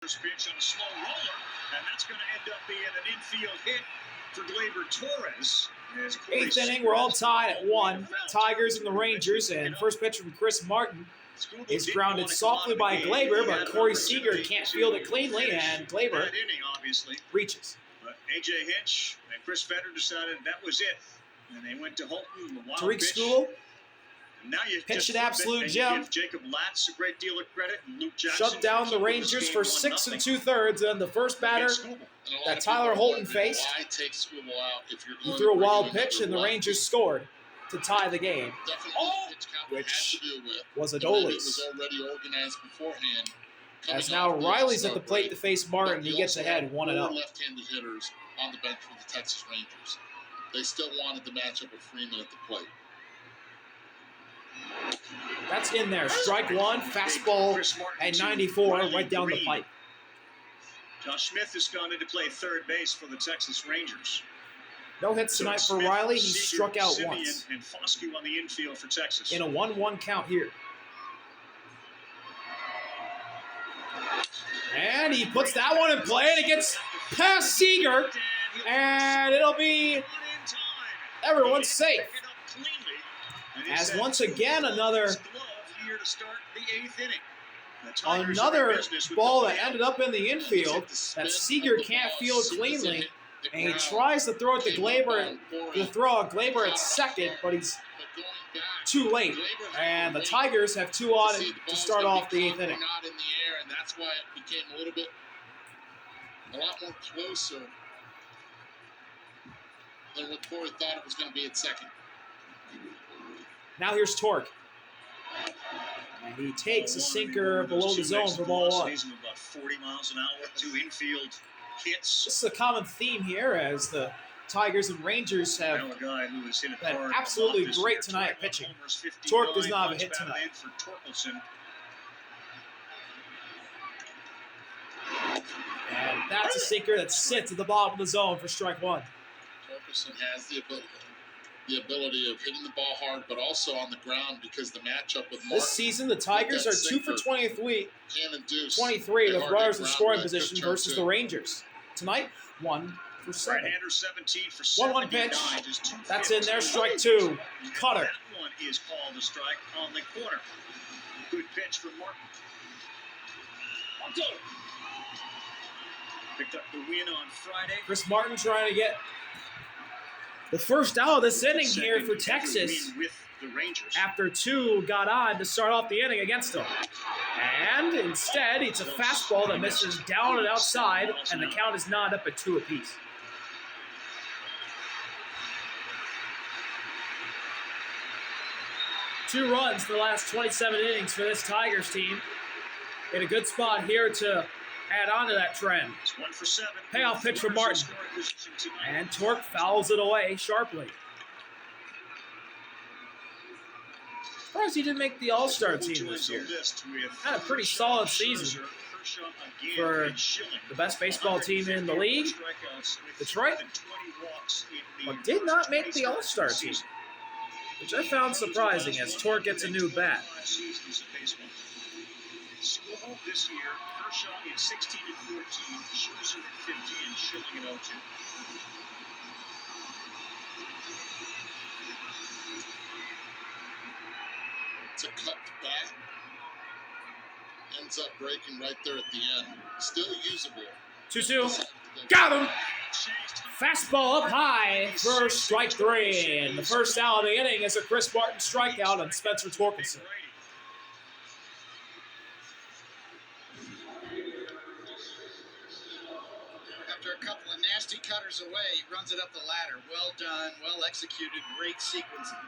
First pitch on a slow roller, and that's going to end up being an infield hit for Gleyber Torres. Eighth inning, we're all tied at 1. Tigers and the Rangers, and first pitch from Chris Martin is grounded softly by Gleyber, but Corey Seager can't field it cleanly, and Gleyber reaches. But A.J. Hinch and Chris Fetter decided that was it, and they went to Holton. Tariq Skubal now you pitched an absolute gem. Give Jacob Latz a great deal of credit, and Luke Jackson shut down the Rangers for 6 2/3, and the first batter that Tyler Holton faced, he threw a wild pitch, and the Rangers scored to tie the game, which was Adolis. As now Riley's at the plate to face Martin, he gets ahead 1-0. Left-handed hitters on the bench for the Texas Rangers. They still wanted the matchup with Freeman at the plate. That's in there. Strike one, fastball at 94, right down the pipe. Josh Smith has gone into play third base for the Texas Rangers. No hits tonight for Riley. He struck out once. And Foscue on the infield for Texas. In a 1-1 count here. And he puts that one in play, and it gets past Seager, and it'll be everyone's safe. As once again another ball that ended up in the infield that Seager can't field cleanly, and he tries to throw it to Gleyber, at second, but he's too late. And the Tigers have 2 on to start off the 8th inning. That's why it became a lot more closer than what Corey thought it was going to be at second. Now here's Torque. And he takes a sinker below the zone for ball 1. About 40 miles an hour, 2 infield hits. This is a common theme here as the Tigers and Rangers have been absolutely great tonight pitching. Torque does not have a hit tonight. And that's a sinker that sits at the bottom of the zone for strike 1. Torkelson has the ability of hitting the ball hard, but also on the ground because the matchup with Martin. This season, the Tigers are 2 for 23 with runners in scoring position versus the Rangers. Tonight, 1 for 7. 1-1 pitch. That's in there. Strike 2. Cutter. That one is called a strike on the corner. Good pitch from Martin. Picked up the win on Friday. Chris Martin trying to get the first out of this inning here for Texas after 2 got on to start off the inning against them. And instead, it's a fastball that misses down and outside, and the count is not up at 2 apiece. Two runs for the last 27 innings for this Tigers team. In a good spot here to add on to that trend. It's 1 for 7. Payoff pitch for Martin. And Torque fouls it away sharply. Surprised he didn't make the All-Star team this year. Had a pretty solid season for the best baseball team in the league, Detroit, but did not make the All-Star team, which I found surprising as Torque gets a new bat. This year, Kershaw is 16 and 14, Scherzer at 50, and Schilling at 0-2. It's a cut back. Ends up breaking right there at the end. Still usable. 2-2. Got him! Fastball up high for strike 3. And the first out of the inning is a Chris Martin strikeout on Spencer Torkelson. After a couple of nasty cutters away, he runs it up the ladder. Well done, well executed, great sequencing.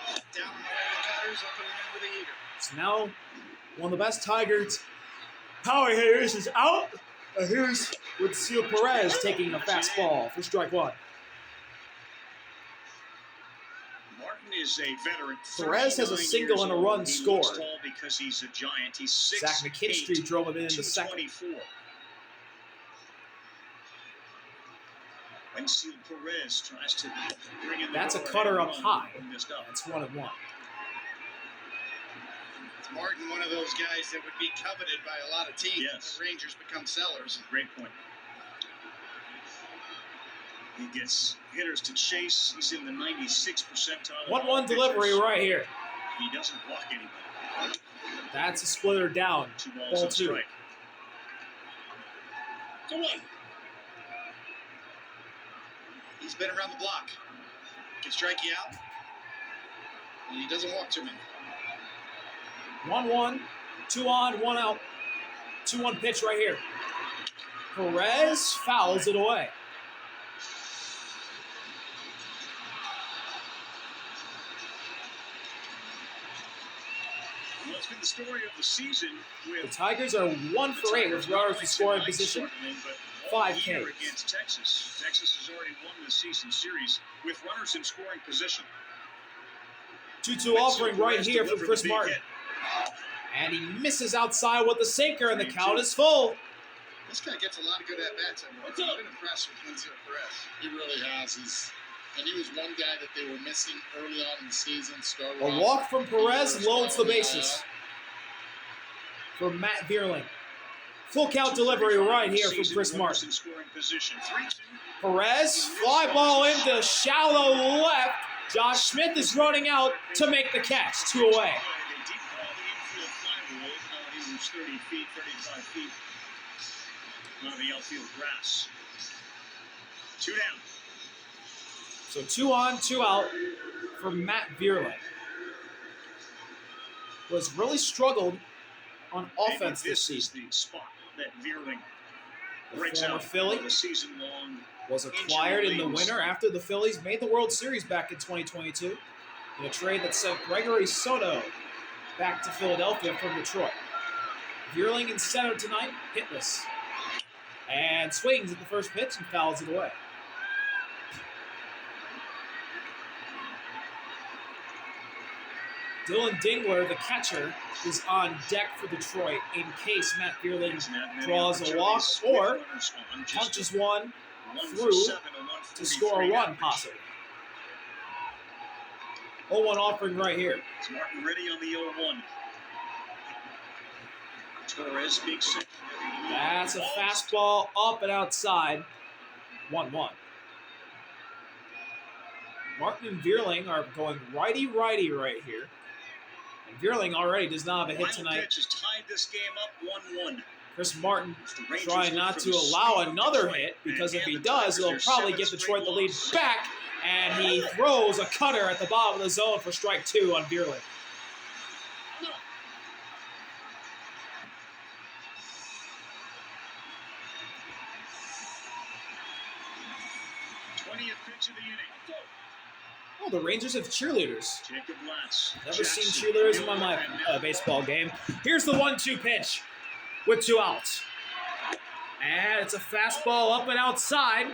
Down the way the cutters, up and in with the heater. So now, one of the best Tigers power hitters is out. Here's with Seal Perez taking a fastball for strike 1. Martin is a veteran. Perez has a single and a run scored. Because he's a giant. He's 6'8", Zach McKinstry drove him in the second. When Seal Perez tries to bring in the That's a cutter up high. That's 1-1. Martin, one of those guys that would be coveted by a lot of teams. Yes. If the Rangers become sellers. Great point. He gets hitters to chase. He's in the 96th percentile. 1-1 delivery right here. He doesn't walk anybody. That's a splitter down. 2 balls Ball and 2. strike. 2-1. He's been around the block. Can strike you out. And he doesn't walk too many. 1-1, 2 on, 1 out. 2-1 pitch right here. Perez fouls it away. Well, it's been the story of the season with The Tigers are 1 for 8 with runners in scoring position. 5 Ks. Against Texas. Texas has already won the season series with runners in scoring position. 2-2 offering right here from Chris Martin. And he misses outside with the sinker, and the count is full. This guy gets a lot of good at-bats. I've been impressed with Lindsay Perez. He really has. And he was one guy that they were missing early on in the season. A walk from Perez loads the bases for Matt Vierling. Full count delivery right here from Chris Martin. Perez, fly ball into shallow left. Josh Smith is running out to make the catch. 2 away. They did call the infield fly rule. He was 30 feet, 35 feet on the outfield grass. 2 down. So 2 on, 2 out for Matt Vierling. Who has really struggled on offense this season. This is the spot that Vierling The breaks former out Philly of the season-long was acquired in the winter after the Phillies made the World Series back in 2022 in a trade that sent Gregory Soto back to Philadelphia from Detroit. Vierling in center tonight, hitless. And swings at the first pitch and fouls it away. Dylan Dingler, the catcher, is on deck for Detroit in case Matt Vierling draws a walk or punches one through to score a run, possibly. 0-1 offering right here. It's Martin ready on the 0-1. Torres, big second. That's a fastball up and outside. 1-1. Martin and Vierling are going righty-righty right here. And Vierling already does not have a hit tonight. Pitch has tied this game up 1-1. Chris Martin trying not to allow another hit, because if he does, he'll probably give Detroit the lead back, and he throws a cutter at the bottom of the zone for strike 2 on Vierling. Pitch of the inning. Oh, the Rangers have cheerleaders. Jacob Latz. Never seen cheerleaders in my baseball game. Here's the 1-2 pitch with 2 outs. And it's a fastball up and outside,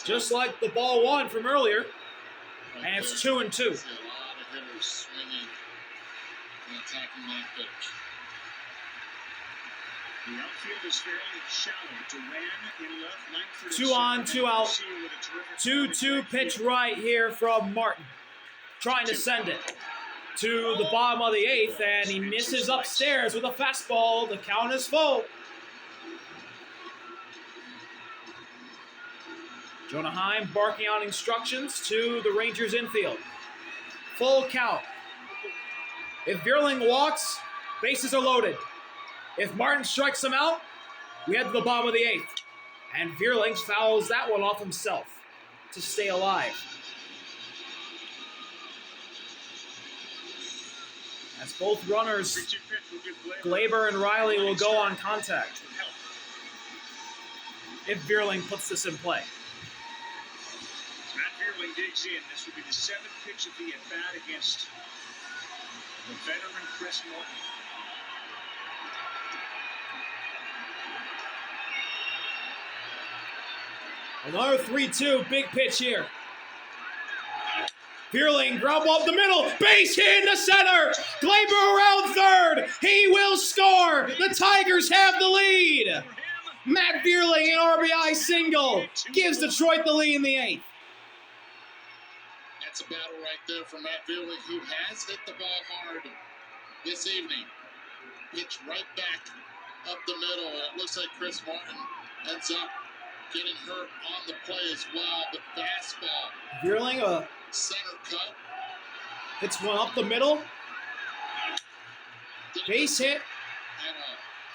just like the ball 1 from earlier. And it's 2-2. A lot of hitters swinging and attacking that pitch. The outfield is fairly shallow. Duran in left, Langford 2 on, 2 out. 2-2 pitch right here from Martin. Trying to send it to the bottom of the 8th, and he misses upstairs with a fastball. The count is full. Jonah Heim barking out instructions to the Rangers infield. Full count. If Vierling walks, bases are loaded. If Martin strikes him out, we head to the bottom of the 8th. And Vierling fouls that one off himself to stay alive. As both runners, Glaber and Riley, will go on contact if Vierling puts this in play. Matt Vierling digs in. This will be the 7th pitch of the at-bat against the veteran Chris Martin. Another 3-2, big pitch here. Vierling, ground ball up the middle, base hit into center. Glaber around third. He will score. The Tigers have the lead. Matt Vierling, an RBI single, gives Detroit the lead in the 8th. That's a battle right there for Matt Vierling, who has hit the ball hard this evening. Pitch right back up the middle. It looks like Chris Martin ends up getting hurt on the play as well. But fastball. Vierling Center cut. hits one up the middle. Base hit.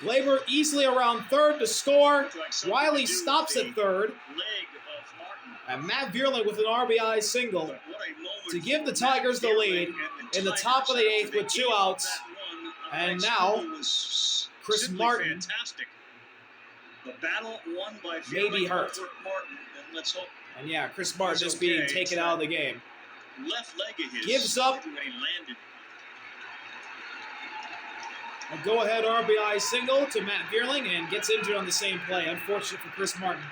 Glaber easily around third to score. Riley stops at third. And Matt Vierling with an RBI single to give the Tigers the lead in the top of the 8th with 2 outs. And now, Chris Martin may be hurt. And yeah, Chris Martin just being taken out of the game. Gives up a go-ahead RBI single to Matt Vierling and gets injured on the same play. Unfortunate for Chris Martin.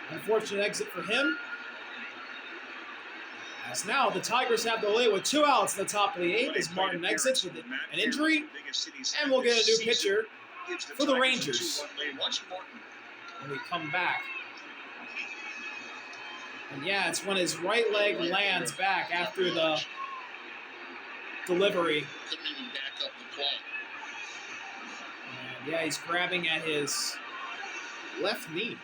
Unfortunate exit for him. As now the Tigers have the lead with 2 outs in the top of the 8th as Martin exits with an injury. And we'll get a new pitcher for the Rangers when we come back. And yeah, it's when his right leg lands back after the delivery. Couldn't even back up the play. And yeah, he's grabbing at his left knee.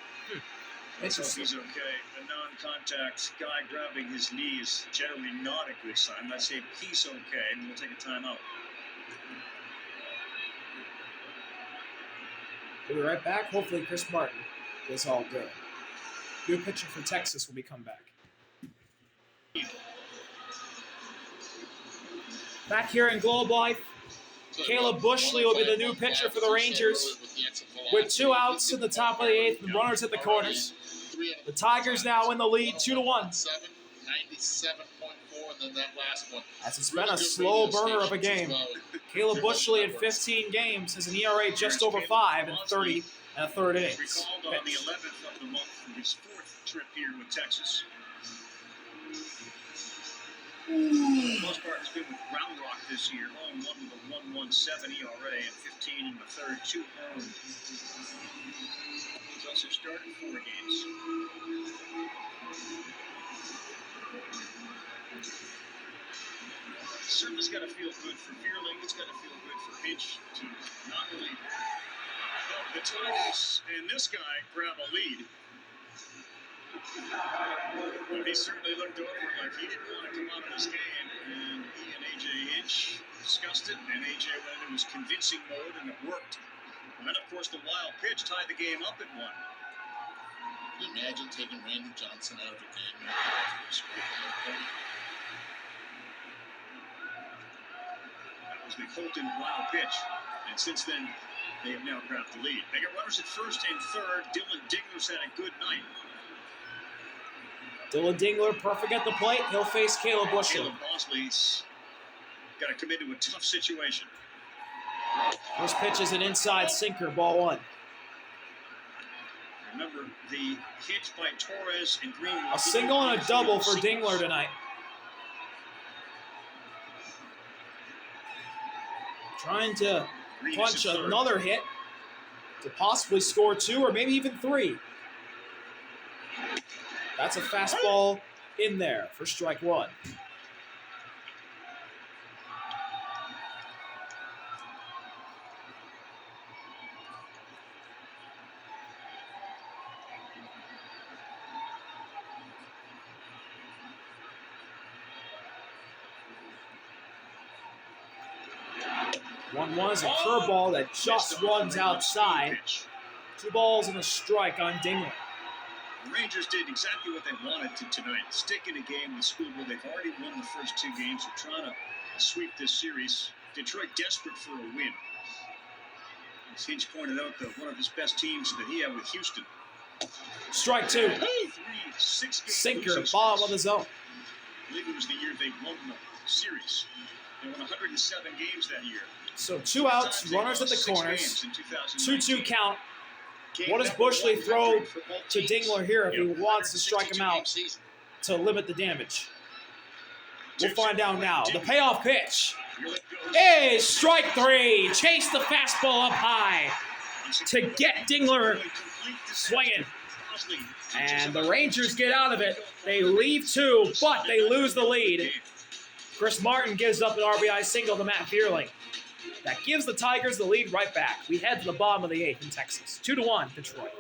Let's hope he's okay. A non-contact guy grabbing his knee is generally not a good sign. Let's say he's okay, and we'll take a timeout. We'll be right back. Hopefully Chris Martin is all good. New pitcher for Texas when we come back. Back here in Globe Life, Caleb Bushley will be the new pitcher for the Rangers with 2 outs in the top of the 8th and runners at the corners. The Tigers now in the lead 2-1. 97.4, and then that last one. As it's been a slow burner of a game. Caleb Bushley in 15 games has an ERA just over 5 in 30 and a third innings. Recalled on the 11th of the month for his 4th trip here with Texas. For the most part, it's been with Round Rock this year. Home 1 with a 1.17 ERA and 15 in the third, 2 earned. He's also started 4 games. Certainly's got to feel good for Vierling. It's got to feel good for Hinch to not only help the Tigers and this guy grab a lead. But he certainly looked over like he didn't want to come out of this game. And he and A.J. Hinch discussed it, and A.J. went into his convincing mode, and it worked. And then, of course, the wild pitch tied the game up at 1. Can you imagine taking Randy Johnson out of the game? That was the Colton wild pitch. And since then, they have now grabbed the lead. They got runners at first and third. Dylan Dingler's had a good night. Dylan Dingler perfect at the plate. He'll face Caleb Bushley. Caleb Bosley's got to commit to a tough situation. This pitch is an inside sinker, ball 1. Remember the hit by Torres and Greenwood. A single and a double for Dingler tonight. Trying to punch another hit to possibly score 2 or maybe even 3. That's a fastball in there for strike 1. One was a curveball that just runs outside. 2 balls and a strike on Dingler. The Rangers did exactly what they wanted to tonight. Stick in a game with Schoolville. They've already won the first 2 games. They're trying to sweep this series. Detroit desperate for a win. As Hinch pointed out, one of his best teams that he had with Houston. Strike 2. 6 game sinker, bottom of the zone. I believe it was the year they won the series. They won 107 games that year. So 2 outs, runners at the corners. 2-2 count. What does Bushley throw to Dingler here if he wants to strike him out to limit the damage? We'll find out now. The payoff pitch is strike 3. Chase the fastball up high to get Dingler swinging. And the Rangers get out of it. They leave 2, but they lose the lead. Chris Martin gives up an RBI single to Matt Vierling. That gives the Tigers the lead right back. We head to the bottom of the 8th in Texas. 2-1, Detroit.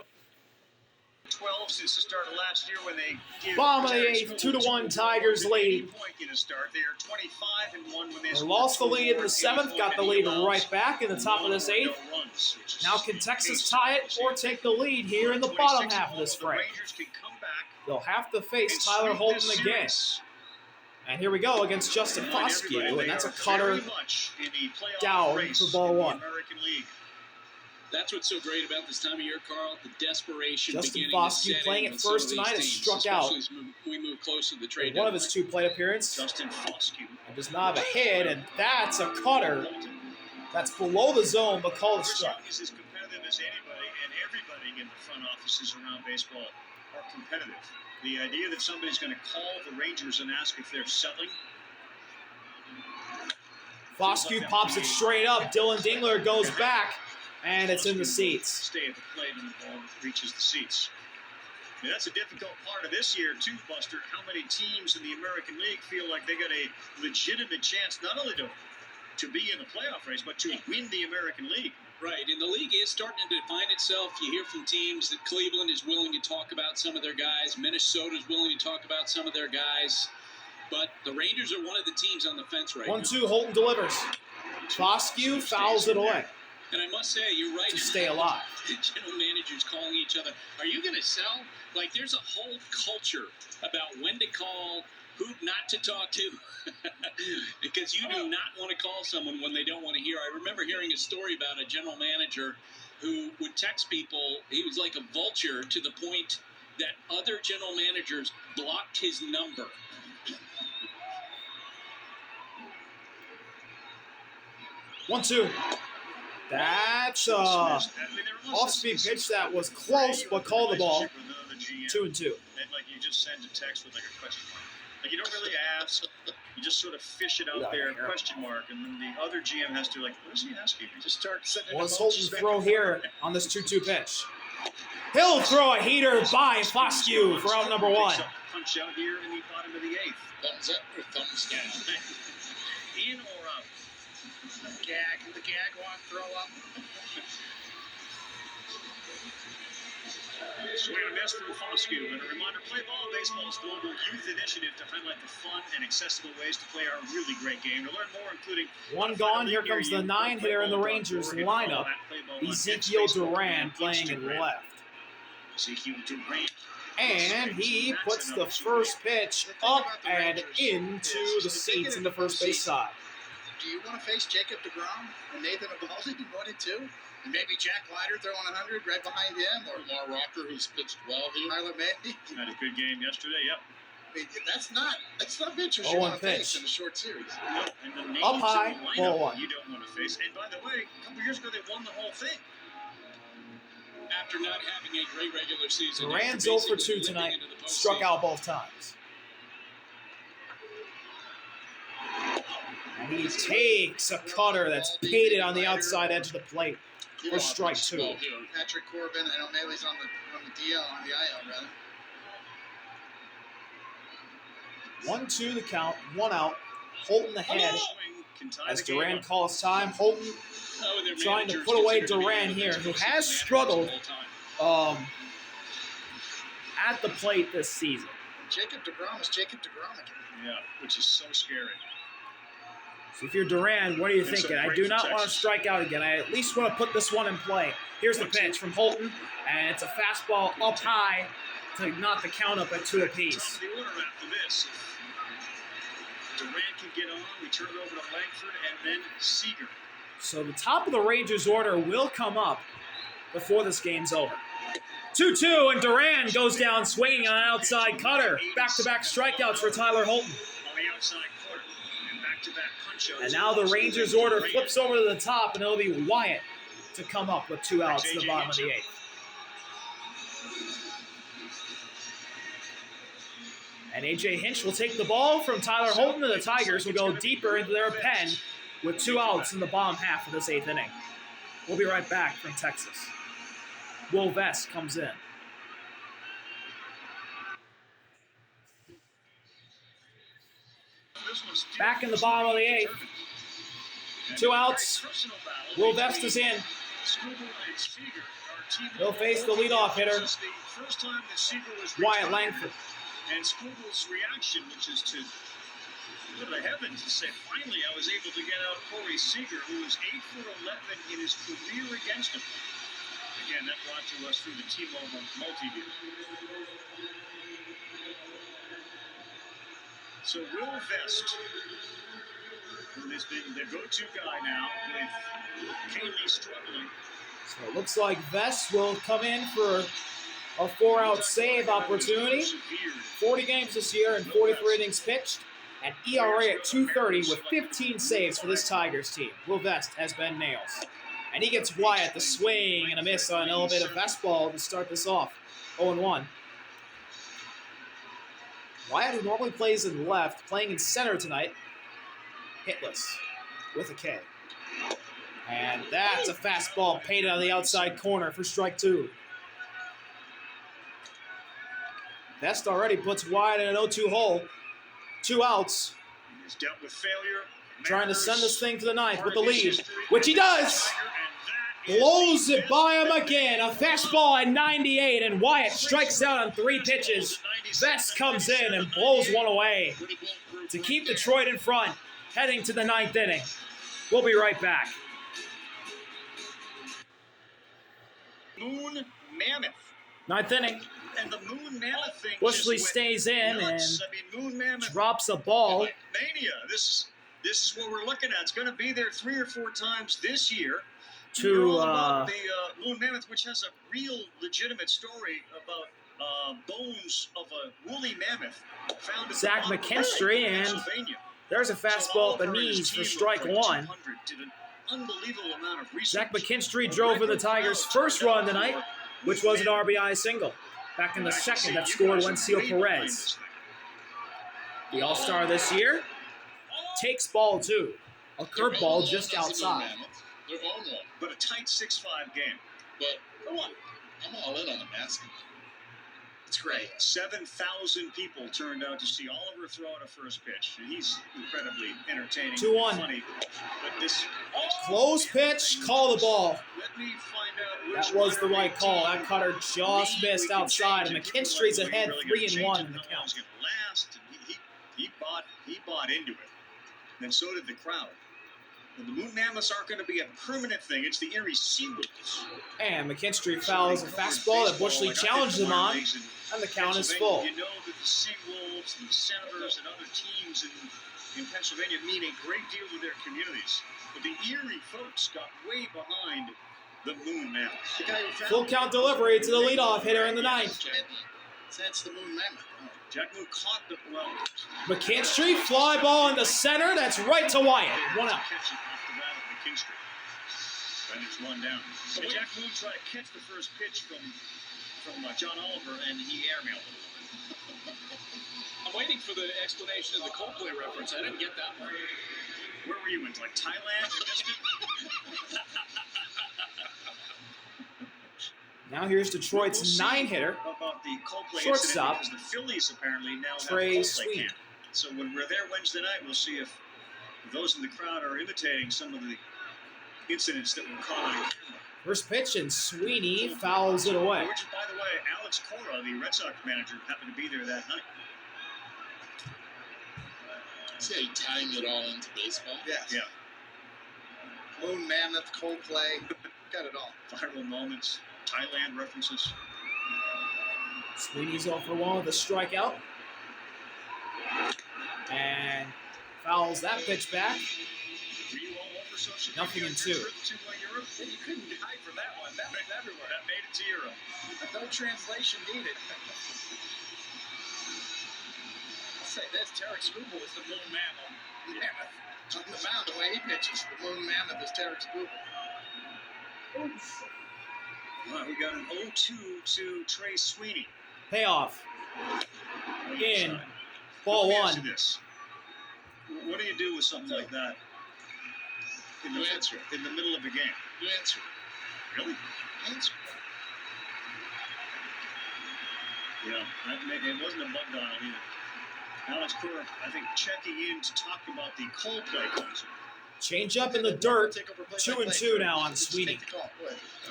12 since the start of last year when they give Bottom of the 8th, 2-1 Tigers lead. They are 25-1 when They lost the lead in the 7th, got the lead right back in the top of this 8th. Now can Texas tie it or take the lead here in the bottom half of this frame? They'll have to face Tyler Holton again. And here we go against Justin Foscue, and that's a cutter down for ball 1. That's what's so great about this time of year, Carl. The desperation. Justin Foscue playing it first tonight has struck out. As we move close to the trade one of his 2 plate appearances. Justin Foscue does not have a hit, and that's a cutter. That's below the zone, but called a strike. Is as competitive as anybody, and everybody in the front offices around baseball are competitive. The idea that somebody's going to call the Rangers and ask if they're selling. Foscue pops it straight up. Dylan Dingler goes back. And it's in the seats. Stay at the plate and the ball reaches the seats. I mean, that's a difficult part of this year, too, Buster. How many teams in the American League feel like they got a legitimate chance not only to be in the playoff race, but to win the American League? Right, and the league is starting to define itself. You hear from teams that Cleveland is willing to talk about some of their guys. Minnesota is willing to talk about some of their guys. But the Rangers are one of the teams on the fence right now. 1-2, Holton delivers. Foscue fouls it away. And I must say, you're right. To stay alive. General managers calling each other. Are you going to sell? Like, there's a whole culture about when to call, who not to talk to. Because you do not want to call someone when they don't want to hear. I remember hearing a story about a general manager who would text people. He was like a vulture to the point that other general managers blocked his number. 1-2. That's off-speed pitch that was close, but called the ball. 2-2. And like you just send a text with like a question mark. Like you don't really ask. You just sort of fish it out there, question mark, and then the other GM has to like, what is he asking? You just start sending. Let's Holton throw here on this 2-2 pitch. He'll throw a heater by Foscue for out number 1. Punch out here in the bottom of the 8th. Thumbs up or thumbs down? In or out? The gag walk, throw up. Swing and a miss from Foscue. And a reminder, Play Ball Baseball's global youth initiative to highlight the fun and accessible ways to play our really great game. To learn more, including 1 gone, here comes the 9 hitter in the Rangers lineup. Ezekiel Duran playing in left. Ezekiel Duran. And he puts the first pitch up and into the seats in the first base side. Do you want to face Jacob deGrom and Nathan Eovaldi in 1-2? And maybe Jack Leiter throwing 100 right behind him? Or Lamar Rocker, who's pitched well here. Tyler May? Had a good game yesterday, yep. I mean, that's not pitchers you want to face in a short series. No, and the names Up high, in the ball lineup 1. you don't want to face. And by the way, a couple years ago they won the whole thing. After not having a great regular season. Duran's 0 for 2 tonight. Struck out both times. And he takes a cutter that's painted on the outside edge of the plate for strike 2. Patrick Corbin, I know Melee's on the DL, on the IL, rather. 1-2 the count, 1 out. Holton ahead as Duran calls time. Holton trying to put away Duran here, who has struggled at the plate this season. Jacob deGrom is Jacob deGrom again. Yeah, which is so scary. So if you're Duran, what are you thinking? I do not want to strike out again. I at least want to put this one in play. Here's the pitch from Holton, and it's a fastball up high to knock the count up at 2 apiece. Top of the order after this. Duran can get on. We turn it over to Langford and then Seager. So the top of the Rangers order will come up before this game's over. 2-2, and Duran goes down swinging on an outside cutter. Back-to-back strikeouts for Tyler Holton. On the outside corner. And back-to-back punch-outs. And now the Rangers order flips over to the top, and it'll be Wyatt to come up with 2 outs in the bottom of the 8th. And A.J. Hinch will take the ball from Tyler Holton, and the Tigers will go deeper into their pen with 2 outs in the bottom half of this 8th inning. We'll be right back from Texas. Will Vest comes in. Back in the bottom of the 8th. 2 outs. Will Vest is in. He'll face the leadoff hitter, Wyatt Langford. And Scooble's reaction, which is to go to the heavens to say, finally I was able to get out Corey Seager, who was 8 for 11 in his career against him. Again, that brought to us through the T-Mobile multi-view. So Will Vest, who has been the go-to guy now, with Kaylee struggling. So it looks like Vest will come in for a 4-out save opportunity. 40 games this year and 43 innings pitched. An ERA at 2.30 with 15 saves for this Tigers team. Will Vest has been nails. And he gets Wyatt the swing and a miss on an elevated fastball to start this off. 0-1. Wyatt, who normally plays in left, playing in center tonight, hitless with a K. And that's a fastball painted on the outside corner for strike 2. Vest already puts Wyatt in an 0-2 hole. 2 outs. He's dealt with failure. Trying to send this thing to the 9th with the lead, which he does. Blows it by him again. A fastball at 98, and Wyatt strikes out on 3 pitches. Vest comes in and blows one away to keep Detroit in front, heading to the 9th inning. We'll be right back. Moon Mammoth. 9th inning. And the Moon Mammoth thing Bushley stays in nuts. and Moon Mammoth drops a ball. Mania. This is what we're looking at. It's going to be there 3 or 4 times this year. To about the Moon Mammoth, which has a real legitimate story about bones of a woolly mammoth found in Zach McKinstry, and there's a fastball at the knees for strike 1. Did an unbelievable amount of research. Zach McKinstry drove in the Tigers' first run tonight, which was an RBI single. Back in the 2nd, that scored Wencio Perez. The All-Star this year takes ball 2. A curveball just outside. They're on one. But a tight 6-5 game. But come on, I'm all in on the basketball. It's great. 7,000 people turned out to see Oliver throw out a first pitch. And he's incredibly entertaining. 2-1. Funny. But this Close pitch, call the ball. Let me find out That was the right call. That cutter just missed outside, and McKinstry's ahead 3-1 in the count. He bought into it. And so did the crowd. And the Moon Mammoths aren't going to be a permanent thing. It's the Erie Seawolves. And McKinstry fouls a fastball that Bushley challenged him on, and the count is full. You know that the Seawolves and the Senators and other teams in Pennsylvania mean a great deal to their communities. But the Erie folks got way behind the Moon Mammoths. Full count delivery to the leadoff hitter in the 9th. That's the Moon Mammoth. Jack Moon caught the well. McKinstry, fly ball into center. That's right to Wyatt. 1 out. Catching off the bat of McKinstry. And it's 1 down. And Jack Moon tried to catch the first pitch from John Oliver, and he airmailed it. I'm waiting for the explanation of the Coldplay reference. I didn't get that one. Where were you in? Like Thailand? Now here's Detroit's 9-hitter. About the Coldplay Shortstop. Because the Phillies apparently now Trey have Coldplay Sweeney. camp. So when we're there Wednesday night, we'll see if those in the crowd are imitating some of the incidents that were caught on camera. First pitch, and Sweeney fouls it away. Which, by the way, Alex Cora, the Red Sox manager, happened to be there that night. See how you tying it all into baseball? Yes. Yeah. Moon Mammoth, Coldplay, got it all. Viral moments, Thailand references. Sweeney's 0 for 1 with a strikeout. And fouls that pitch back. Were you all over social Nothing media in 2. To Europe? You couldn't hide from that one. That was everywhere. That made it to Europe. No translation needed. I'll say this, Tarek Skubal is the Moon Mammoth. On the mound, the way he pitches, the Moon Mammoth is Tarek Skubal. Well, we got an 0-2 to Trey Sweeney. Payoff. In. Ball Ball Let me 1. ask you this. What do you do with something like that in the middle of a game? You answer. Really? Answer. Yeah, it wasn't a bug dial either. Alex Cora, I think, checking in to talk about the Cole play closer. Change up in the dirt. 2-2 now on Sweeney. All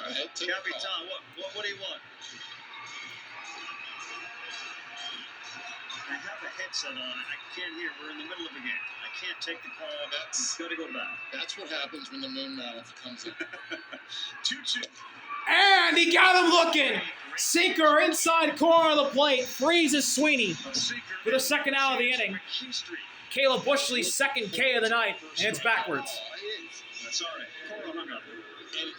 right, take the call. Capitan, what do you want? I have a headset on. I can't hear. We're in the middle of a game. I can't take the call. It's got to go back. That's what happens when the moon mammoth comes in. 2-2. And he got him looking. Sinker inside corner of the plate. Freezes Sweeney for the second out of the inning. Caleb Bushley's second K of the night, and it's backwards. That's all right. Cora hung up.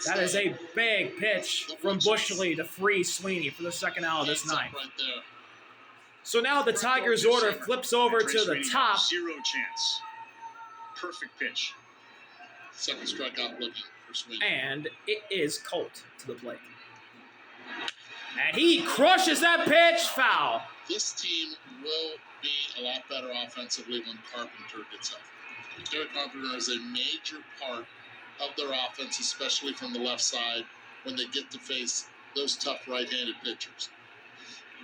That is a big pitch from Bushley to freeze Sweeney for the second out of this night. Right there. So now the Tigers' order flips over to the top. Zero chance. Perfect pitch. Second strikeout looking for Sweeney. And it is Colt to the plate. And he crushes that pitch, foul. This team will be a lot better offensively when Carpenter gets healthy. Derek Carpenter is a major part of their offense, especially from the left side when they get to face those tough right-handed pitchers.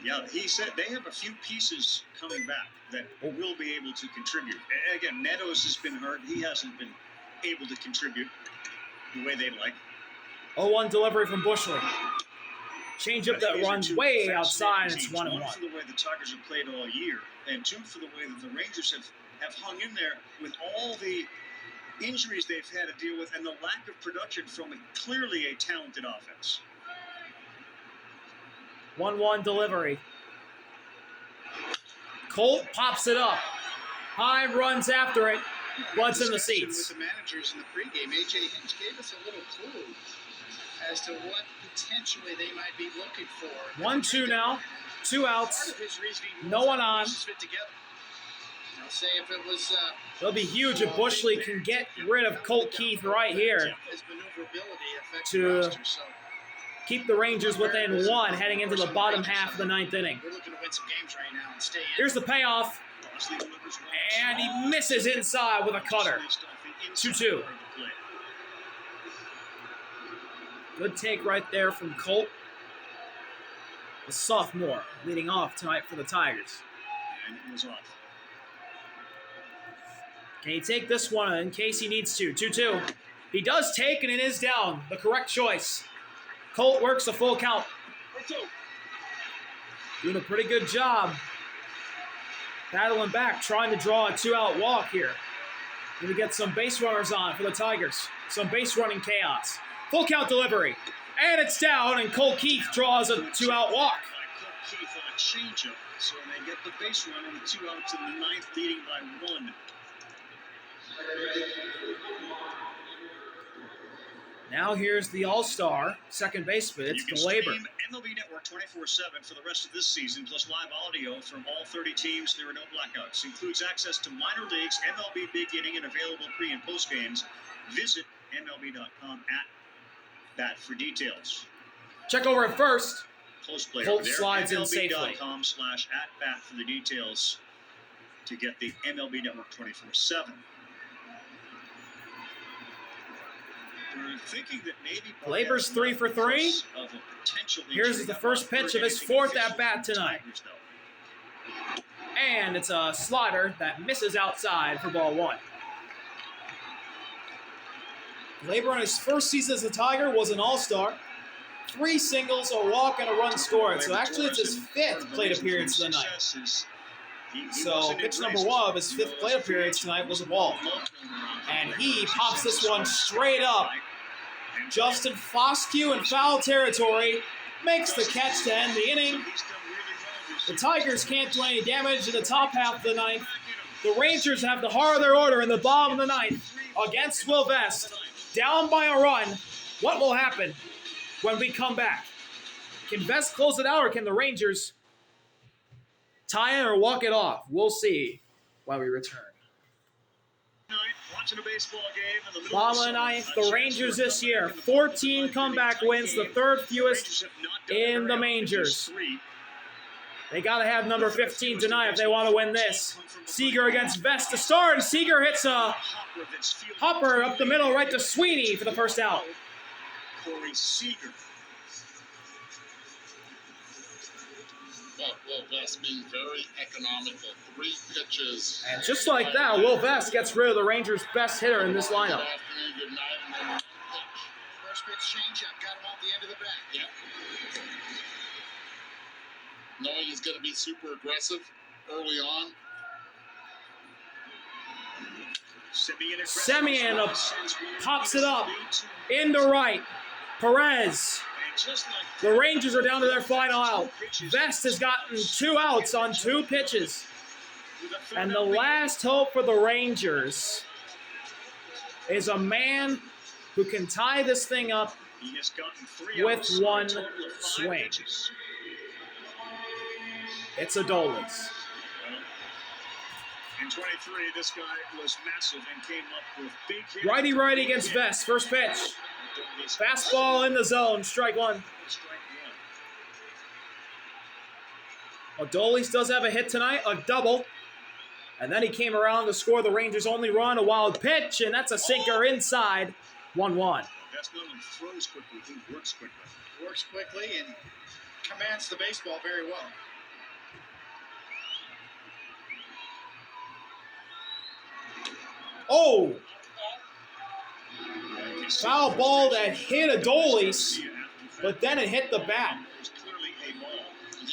Yeah, he said they have a few pieces coming back that will be able to contribute. Again, Meadows has been hurt. He hasn't been able to contribute the way they'd like. 0-1 delivery from Bushley. Change up that runs way outside. It's 1-1. One for the way the Tigers have played all year, and two for the way that the Rangers have hung in there with all the injuries they've had to deal with and the lack of production from clearly a talented offense. 1-1 delivery. Colt pops it up. High runs after it. Blood's in the seats. With the managers in the pregame, A.J. Hinch gave us a little clue as to what potentially they might be looking for. 1-2 now. 2 outs. Part of his reasoning No one on. fit together. I'll say if it was It'll be huge if Bushley can get rid of Colt Keith right here his maneuverability affects to the roster, so keep the Rangers within 1 heading into the bottom half of the 9th inning. we're looking to win some games right now and stay in. Here's the payoff. And he misses inside with a cutter. 2-2. Good take right there from Colt. The sophomore leading off tonight for the Tigers. And it was off. Can he take this one in case he needs to? 2-2. He does take, and it is down. The correct choice. Colt works a full count. Doing a pretty good job. Battling back, trying to draw a 2-out walk here. Going to get some base runners on for the Tigers. Some base running chaos. Full count delivery. And it's down, and Colt Keith draws a 2-out walk. Colt Keith on a changeup, so they get the base runner with 2 outs in the 9th, leading by 1. Now here's the all-star second baseman. It's Glaber. Stream MLB Network 24/7 for the rest of this season, plus live audio from all 30 teams. There are no blackouts. Includes access to minor leagues, MLB Big Inning, and available pre- and post games. Visit MLB.com/bat for details. Check over at first. Close play Colt over there. slides in safely. MLB.com/@bat for the details to get the MLB Network 24/7. We're thinking that maybe Glaber's 3 for 3. of a potential Here's injury the that first might pitch hurt of his anything fourth official at-bat for the tonight. Tigers, though. And it's a slider that misses outside for ball 1. Glaber on his first season as a Tiger was an all-star. 3 singles, a walk, and a run scored. So actually it's his 5th plate appearance of the night. So pitch number 1 of his 5th plate appearance tonight was a ball. And he pops this one straight up. Justin Foscue in foul territory makes the catch to end the inning. The Tigers can't do any damage in the top half of the 9th. The Rangers have the heart of their order in the bottom of the 9th against Will Vest. Down by a run. What will happen when we come back? Can Vest close it out, or can the Rangers tie it or walk it off? We'll see when we return. Watching a baseball game in the middle Bottom of of the 9th, the Rangers this year, 14 comeback wins, the 3rd fewest in the majors. They got to have number 15 tonight if they want to win this. Seager against Vest to start, and Seager hits a hopper up the middle right to Sweeney for the first out. Corey Seager. Whoa. Will Vest being very economical. 3 pitches. And just like that, Will Vest gets rid of the Rangers' best hitter in this lineup. Good afternoon, good night, and then 1 pitch. First pitch changeup, got him off the end of the bat. Yep. Knowing he's going to be super aggressive early on. Semien pops it up into right. Perez. The Rangers are down to their final out. Vest has gotten 2 outs on 2 pitches. And the last hope for the Rangers is a man who can tie this thing up with 1 swing. It's Adolis. In 23, this guy was massive and came up with big hits. Righty against Vest. First pitch. Fastball in the zone. Strike 1. Adolis does have a hit tonight, a double. And then he came around to score the Rangers' only run, a wild pitch, and that's a sinker inside. 1-1. That's not only throws quickly, he works quickly. Works quickly and commands the baseball very well. Oh! Foul ball that hit Adolis, but then it hit the bat.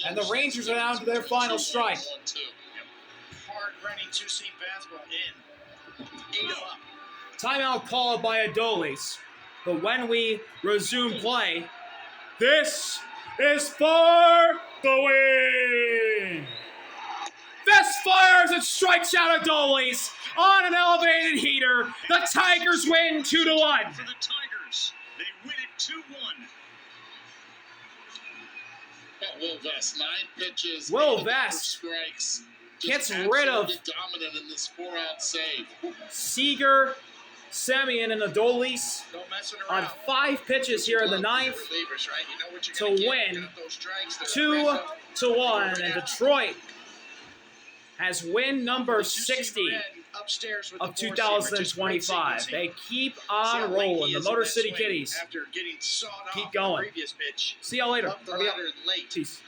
And the Rangers are down to their final strike. Hard running 2-seam fastball in. 8 up. Timeout called by Adolis. But when we resume play, this is for the win! Vest fires and strikes out Adolis on an elevated heater. The Tigers win 2-1. For the Tigers, they win it 2-1. Will Vest, 9 pitches. Will 8 Vest strikes. gets Just rid of absolutely dominant in this 4-out save. Seager, Semien, and Adolis No messing on around. 5 pitches here in the 9th Relievers, right? You know what you're to gonna get. win Get up those strikes, they're 2-1. And Detroit has win number 60 upstairs with of the four-seamer. Just great 2025. sequencing. They keep See how on late rolling. he The is in Motor that City swing Kitties. After getting sawed Keep off going. the previous pitch. See y'all later. Up the RBI. ladder late. Peace.